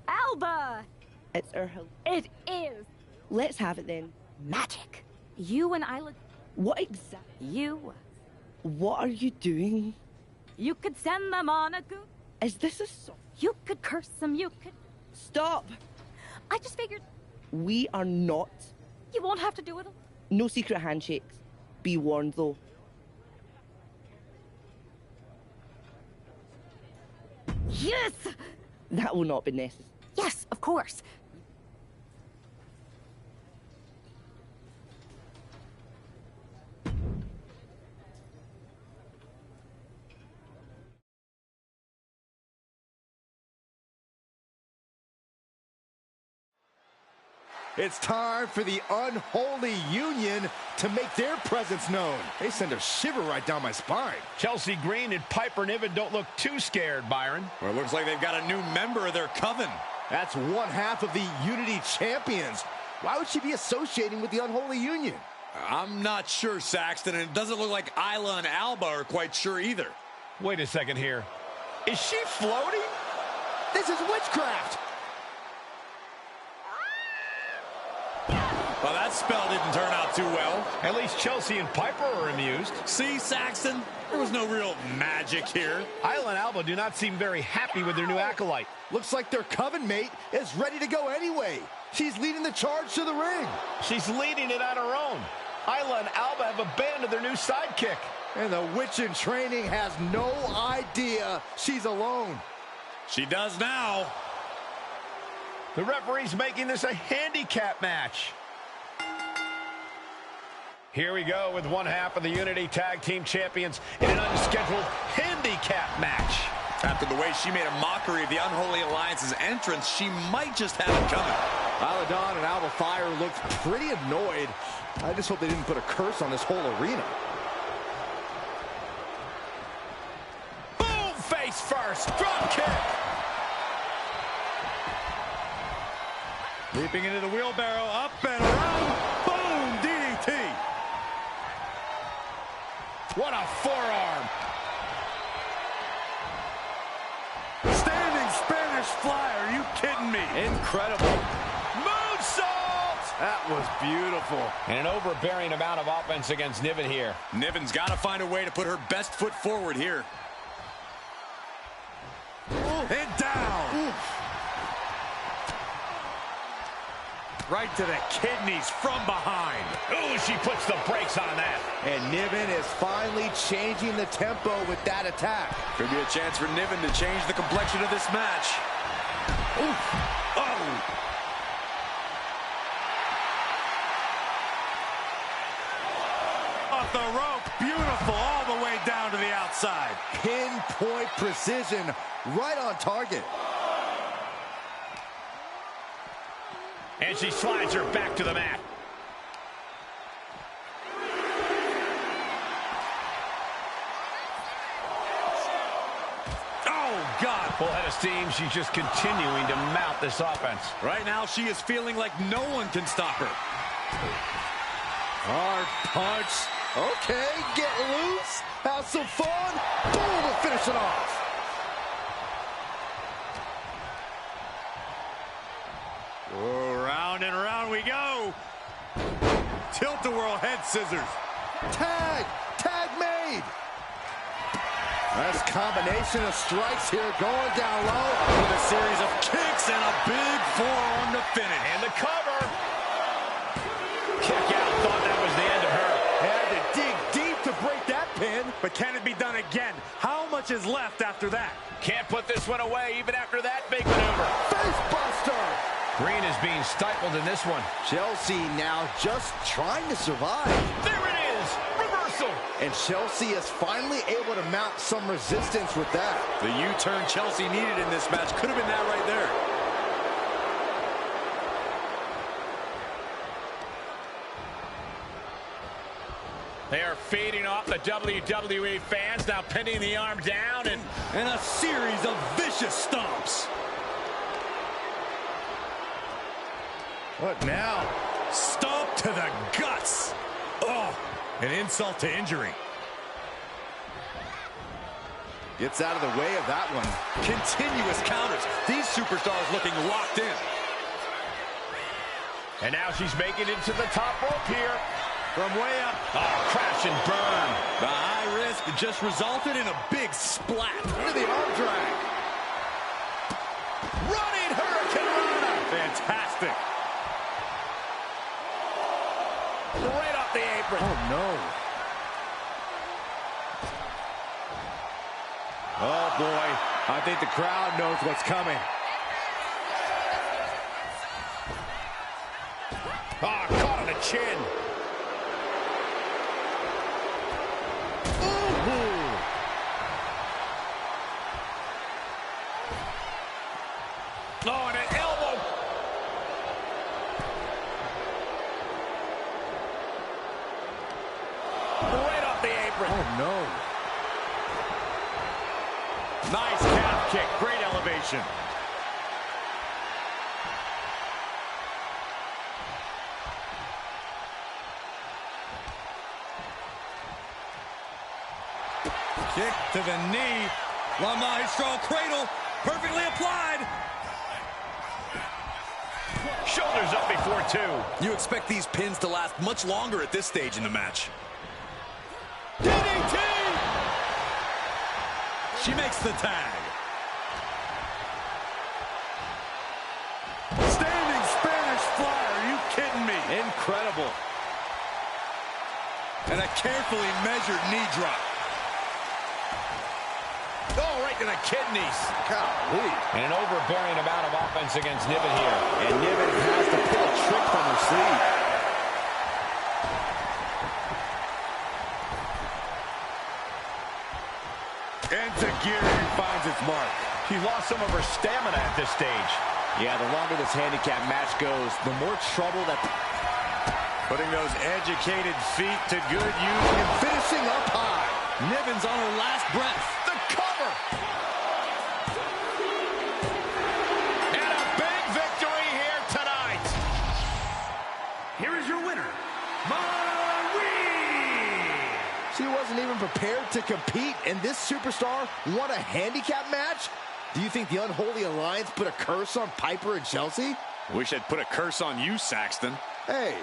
Alba! It's our home. It is! Let's have it then. Magic! You and Isla... What exactly? You... What are you doing? You could send them on a goose. Is this a song? You could curse them, you could... Stop! I just figured... We are not. You won't have to do it. No secret handshakes. Be warned, though. Yes! That will not be necessary. Yes, of course. It's time for the Unholy Union to make their presence known. They send a shiver right down my spine. Chelsea Green and Piper Niven don't look too scared, Byron. Well, it looks like they've got a new member of their coven. That's one half of the Unity Champions. Why would she be associating with the Unholy Union? I'm not sure, Saxton, and it doesn't look like Isla and Alba are quite sure either. Wait a second here. Is she floating? This is witchcraft. Well, that spell didn't turn out too well. At least Chelsea and Piper are amused. See, Saxton? There was no real magic here. Isla and Alba do not seem very happy with their new acolyte. Looks like their coven mate is ready to go anyway. She's leading the charge to the ring. She's leading it on her own. Isla and Alba have abandoned their new sidekick. And the witch in training has no idea she's alone. She does now. The referee's making this a handicap match. Here we go with one half of the Unity Tag Team Champions in an unscheduled handicap match. After the way she made a mockery of the Unholy Alliance's entrance, she might just have it coming. Isla Dawn and Alba Fire looked pretty annoyed. I just hope they didn't put a curse on this whole arena. Boom! Face first. Drop kick. Leaping into the wheelbarrow, up and around. Boom! DDT. What a forearm. Standing Spanish fly. Are you kidding me? Incredible. Moonsault! That was beautiful. And an overbearing amount of offense against Niven here. Niven's got to find a way to put her best foot forward here. And down. Right to the kidneys from behind. Ooh, she puts the brakes on that. And Niven is finally changing the tempo with that attack. Could be a chance for Niven to change the complexion of this match. Oof. Oh! Off the rope. Beautiful all the way down to the outside. Pinpoint precision right on target. And she slides her back to the mat. Oh, God. Full head of steam. She's just continuing to mount this offense. Right now, she is feeling like no one can stop her. Hard punch. Okay, get loose. Have some fun. Boom, to finish it off. Oh, round and round we go. Tilt-a-whirl head scissors. Tag made. Nice combination of strikes here, going down low. With a series of kicks and a big forearm to finish. And the cover. Kick out, thought that was the end of her. Had to dig deep to break that pin. But can it be done again? How much is left after that? Can't put this one away even after that big maneuver. Face buster. Green is being stifled in this one. Chelsea now just trying to survive. There it is! Reversal! And Chelsea is finally able to mount some resistance with that. The U-turn Chelsea needed in this match could have been that right there. They are feeding off the WWE fans, now pinning the arm down and a series of vicious stomps. What now? Stomp to the guts. Oh, an insult to injury. Gets out of the way of that one. Continuous counters. These superstars looking locked in. And now she's making it to the top rope here. From way up. Oh, crash and burn. The high risk just resulted in a big splat. Into the arm drag. Running Hurricane Rana. Fantastic. Right off the apron. Oh, no. Oh, boy. I think the crowd knows what's coming. Ah, caught on the chin. Oh, and an elbow. Right off the apron. Oh, no. Nice calf kick. Great elevation. Kick to the knee. La Maestro cradle. Perfectly applied. Shoulders up before two. You expect these pins to last much longer at this stage in the match. DDT! She makes the tag. Standing Spanish fly. Are you kidding me? Incredible. And a carefully measured knee drop. Oh, right to the kidneys. Golly. And an overbearing amount of offense against Niven here. And Niven has to pull a trick from her sleeve. Enziguri finds its mark. She lost some of her stamina at this stage. Yeah, the longer this handicap match goes, the more trouble that... Putting those educated feet to good use and finishing up high. Niven's on her last breath. The cover. And a big victory here tonight. Here is your winner, Marie. She wasn't even prepared to compete, and this superstar won a handicap match? Do you think the Unholy Alliance put a curse on Piper and Chelsea? Wish I'd put a curse on you, Saxton. Hey.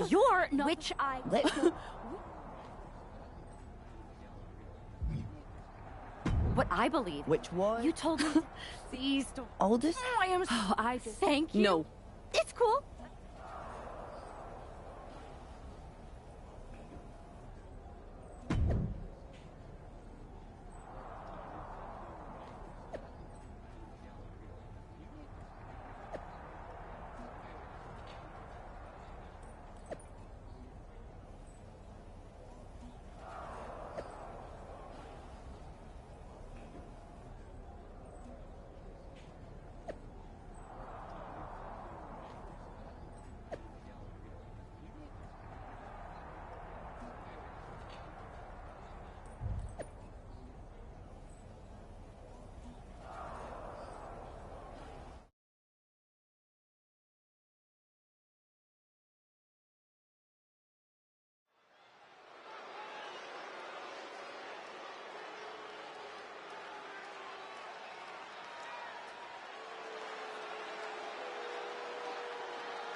You're not... Which I... what I believe. Which was? You told me. These. Aldous? I am. Oh, I thank you. No. It's cool.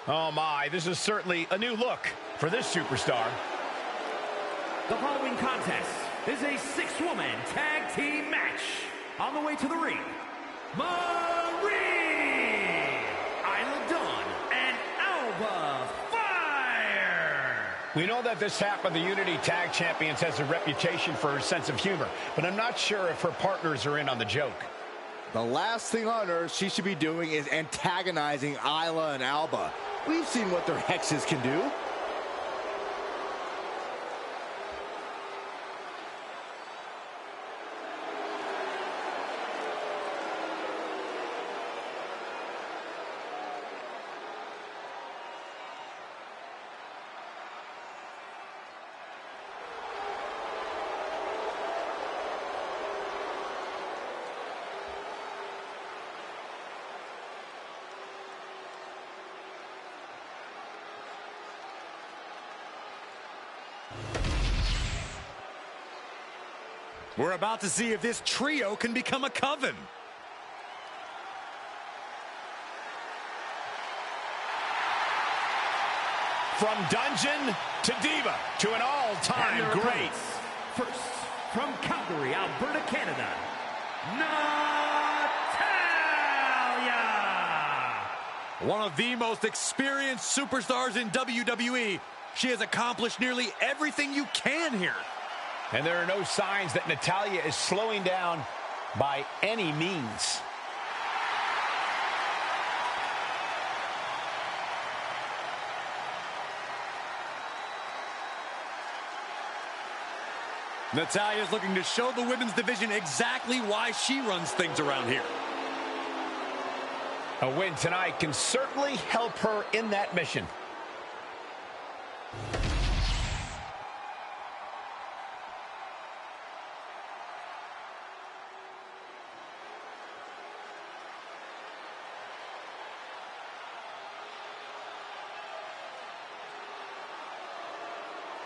Oh my, this is certainly a new look for this superstar. The following contest is a six-woman tag team match. On the way to the ring, Marie, Isla Dawn, and Alba Fire. We know that this half of the Unity Tag Champions has a reputation for her sense of humor, but I'm not sure if her partners are in on the joke. The last thing on earth she should be doing is antagonizing Isla and Alba. We've seen what their hexes can do. We're about to see if this trio can become a coven. From dungeon to diva to an all-time great. First, from Calgary, Alberta, Canada, Natalya! One of the most experienced superstars in WWE. She has accomplished nearly everything you can here. And there are no signs that Natalya is slowing down by any means. Natalya's looking to show the women's division exactly why she runs things around here. A win tonight can certainly help her in that mission.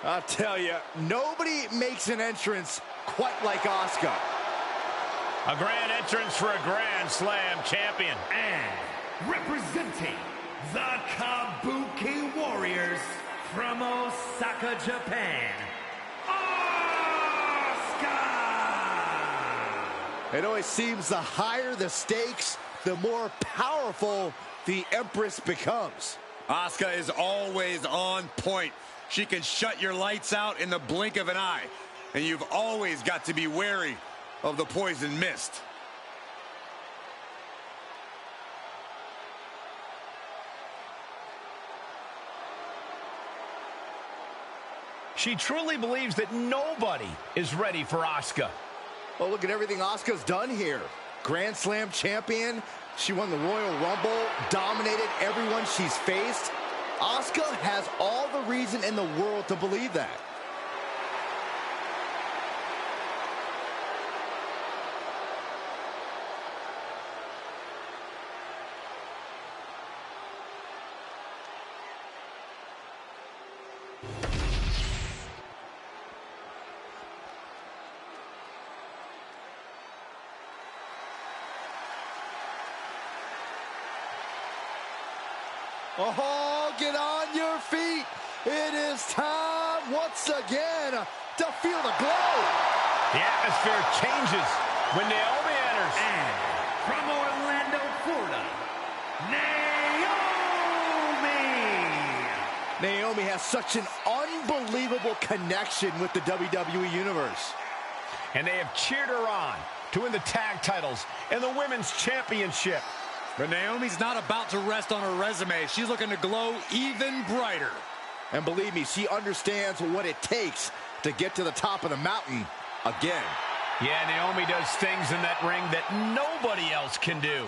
I'll tell you, nobody makes an entrance quite like Asuka. A grand entrance for a Grand Slam champion. And representing the Kabuki Warriors from Osaka, Japan, Asuka! It always seems the higher the stakes, the more powerful the Empress becomes. Asuka is always on point. She can shut your lights out in the blink of an eye. And you've always got to be wary of the poison mist. She truly believes that nobody is ready for Asuka. Oh, look at everything Asuka's done here. Grand Slam champion. She won the Royal Rumble, dominated everyone she's faced. Asuka has all the reason in the world to believe that. Oh, get on your feet. It is time once again to feel the glow. The atmosphere changes when Naomi enters. And from Orlando, Florida, Naomi has such an unbelievable connection with the WWE Universe. And they have cheered her on to win the tag titles and the Women's Championship. But Naomi's not about to rest on her resume. She's looking to glow even brighter. And believe me, she understands what it takes to get to the top of the mountain again. Yeah, Naomi does things in that ring that nobody else can do.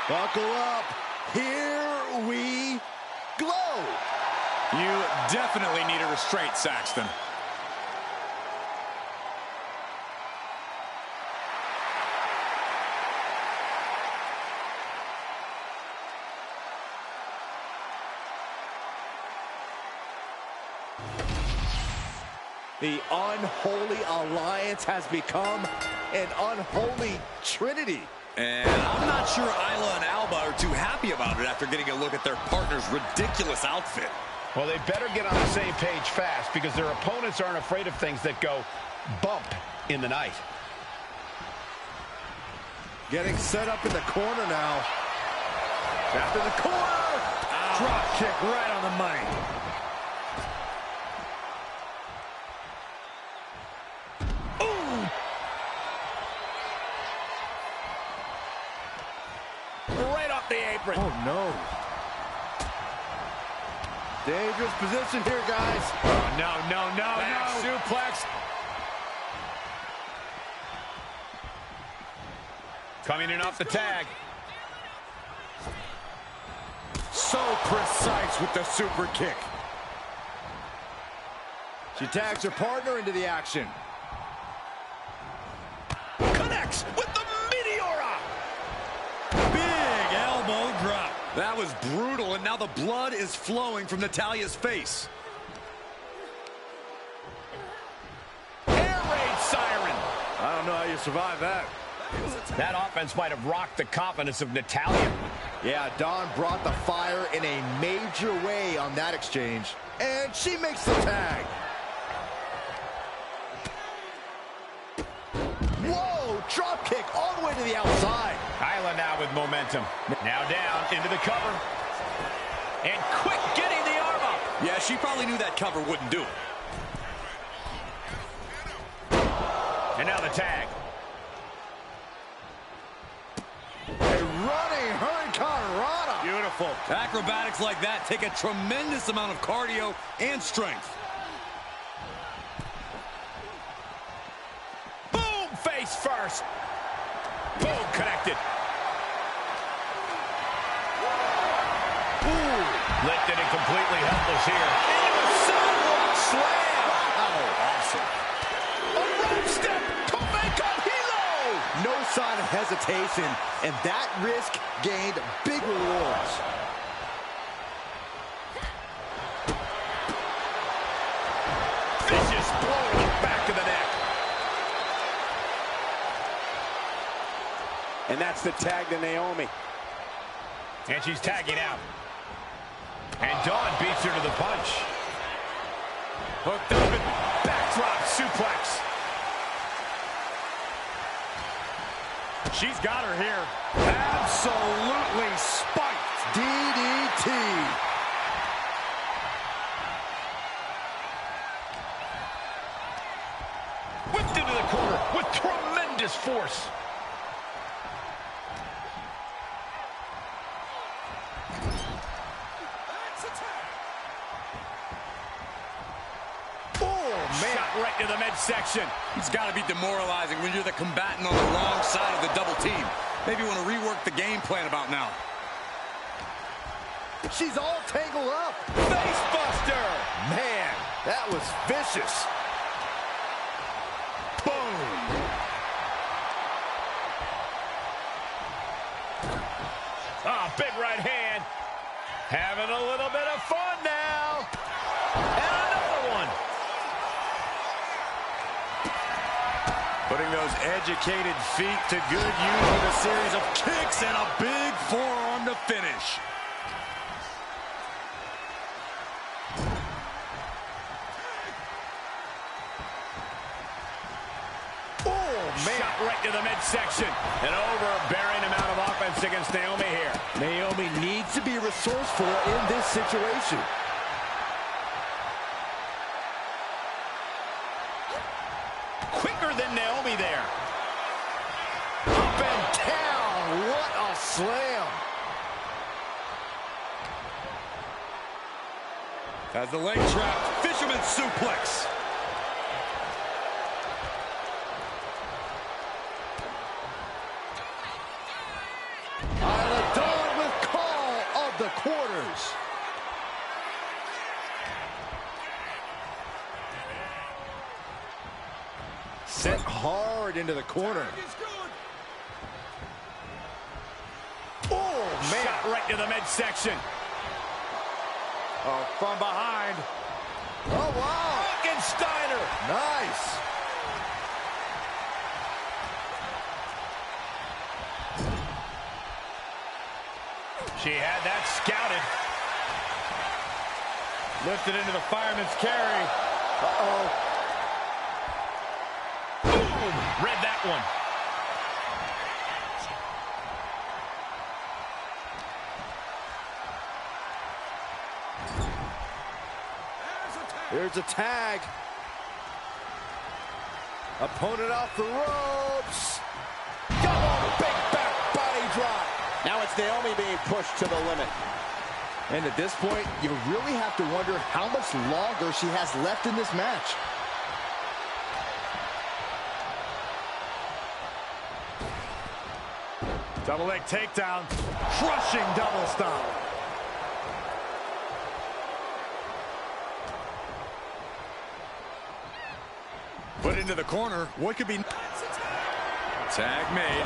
Buckle up. Here we glow. You definitely need a restraint, Saxton. The unholy alliance has become an unholy trinity. And I'm not sure Isla and Alba are too happy about it after getting a look at their partner's ridiculous outfit. Well, they better get on the same page fast because their opponents aren't afraid of things that go bump in the night. Getting set up in the corner now. After the corner. Drop kick right on the money. Oh, no. Dangerous position here, guys. Oh, no. Back suplex. Coming in off the tag. So precise with the super kick. She tags her partner into the action. Connects with the Meteora. Big elbow drop. That was brutal, and now the blood is flowing from Natalya's face. Air raid siren. I don't know how you survive that. That offense might have rocked the confidence of Natalya. Yeah, Dawn brought the fire in a major way on that exchange. And she makes the tag. Whoa, drop kick all the way to the outside. Isla now with momentum. Now down into the cover. And quick getting the arm up. Yeah, she probably knew that cover wouldn't do it. And now the tag. A running hurricanrana. Beautiful. Acrobatics like that take a tremendous amount of cardio and strength. Boom, face first. Boom, connected. Ooh, lifted and completely helpless here. Into a sidewalk slam. Oh, awesome. A rope step to make a hero. No sign of hesitation, and that risk gained big rewards. Vicious blow to the back of the neck. And that's the tag to Naomi. And she's tagging out. And Dawn beats her to the punch. Hooked up and backdrop suplex. She's got her here. Absolutely spiked. DDT. Whipped into the corner with tremendous force. Shot right to the midsection. It's got to be demoralizing when you're the combatant on the wrong side of the double team. Maybe you want to rework the game plan about now. She's all tangled up. Face buster. Man, That was vicious. Boom. Ah, big right hand. Having a little bit of fun now. And another one. Putting those educated feet to good use with a series of kicks and a big forearm to finish. Shot right to the midsection. An overbearing amount of offense against Naomi here. Naomi needs to be resourceful in this situation. Quicker than Naomi there. Up and down. What a slam. As the leg trap, fisherman suplex. Isla Dawn with call of the quarters. Sent hard into the corner. Oh, man. Shot right to the midsection. Oh, from behind. Oh, wow. Steiner. Nice. She had that scouted. Lifted into the fireman's carry. Uh-oh. Boom! Read that one. Here's a tag. Opponent off the ropes. Double big back body drop. Now it's Naomi being pushed to the limit. And at this point, you really have to wonder how much longer she has left in this match. Double leg takedown. Crushing double stomp. Put into the corner. What could be... Tag made.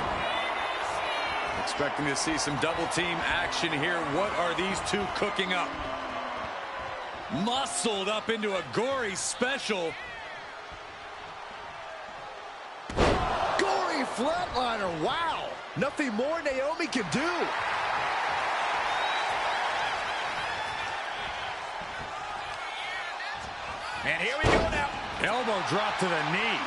Expecting to see some double team action here. What are these two cooking up? Muscled up into a gory special. Gory flatliner. Wow. Nothing more Naomi can do. And here we go now. Elbow drop to the knee.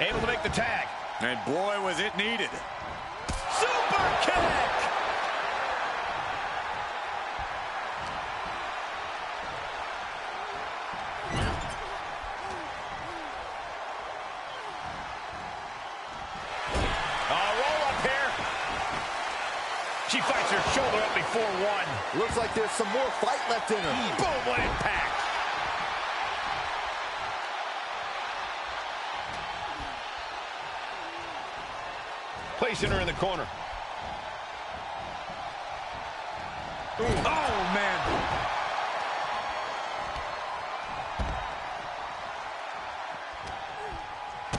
Able to make the tag. And boy, was it needed. Super kick! Roll up here. She fights her shoulder up before one. Looks like there's some more fight left in her. Boom, what impact. Placing her in the corner. Ooh. Oh, man.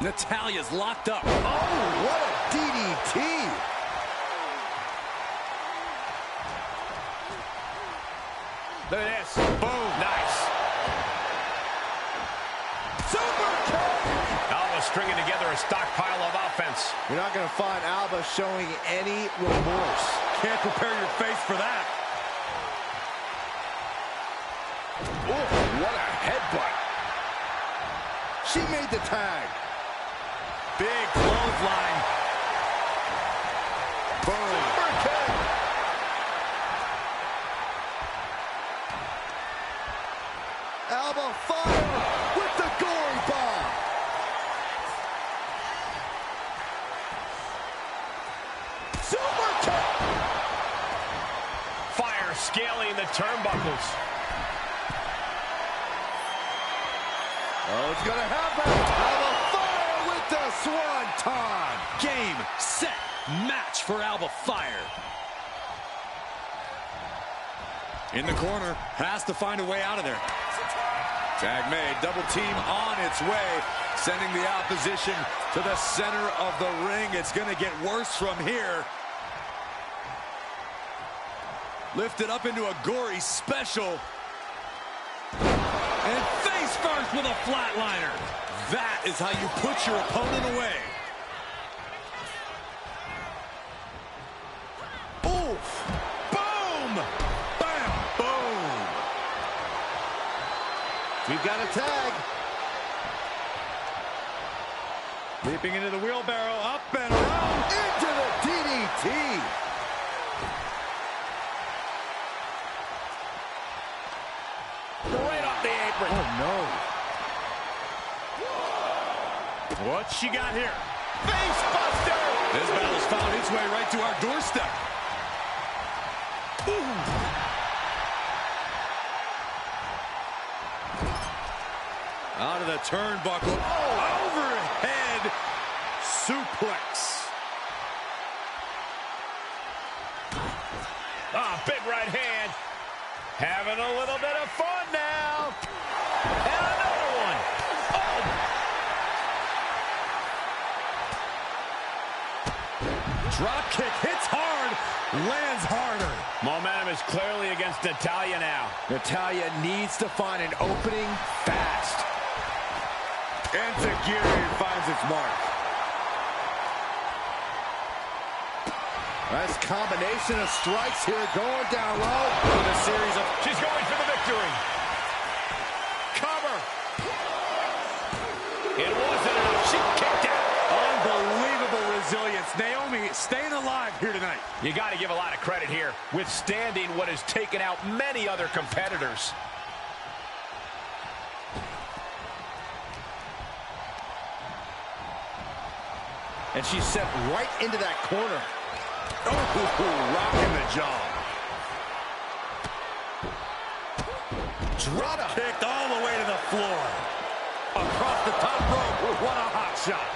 Natalia's locked up. Oh, what a DDT. Look at this. Boom. Nice. Super kick. Alba stringing together a stockpile of offense. You're not going to find Alba showing any remorse. Can't prepare your face for that. Oh, what a headbutt. She made the tag. Big clothesline. Boom. Super kick. Alba fire with the gory bomb. Super kick. Fire scaling the turnbuckles. Oh, it's going to happen. Alba Fire with the swanton. Game, set, match for Alba Fire. In the corner, has to find a way out of there. Tag made, double team on its way, sending the opposition to the center of the ring. It's going to get worse from here. Lifted up into a gory special. And face first with a flatliner. That is how you put your opponent away. Oof. Boom. Bam. Boom. We've got a tag. Leaping into the wheelbarrow, up and around. Into the DDT. Right off the apron. Oh, no. What's she got here? Face buster. This battle's found its way right to our doorstep. Ooh. Out of the turnbuckle. Oh, overhead suplex. Ah, big right hand. Having a little bit of fun now. And another one. Oh. Drop kick hits hard, lands harder. Momentum is clearly against Natalya now. Natalya needs to find an opening fast. And Tajiri finds its mark. Nice combination of strikes here, going down low. With a series of... She's going for the victory. Cover. It wasn't enough. She kicked out. Unbelievable resilience. Naomi staying alive here tonight. You got to give a lot of credit here, withstanding what has taken out many other competitors. And she's set right into that corner. Oh, rocking the jaw. Drop kicked all the way to the floor. Across the top rope. What a hot shot.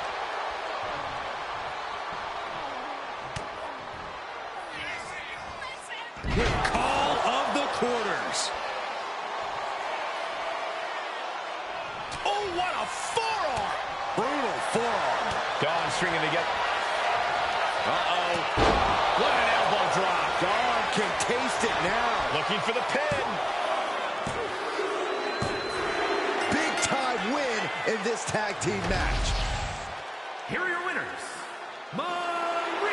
Good call of the quarters. Oh, what a forearm. Brutal forearm. Dawn stringing together. Uh-oh. What an elbow drop. Dawn can taste it now. Looking for the pin. Big time win in this tag team match. Here are your winners. Marie,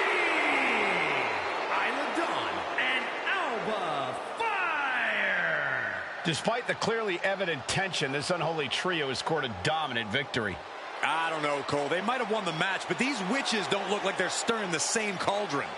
Isla Dawn, and Alba Fire. Despite the clearly evident tension, this unholy trio has scored a dominant victory. I don't know, Cole. They might have won the match, but these witches don't look like they're stirring the same cauldron.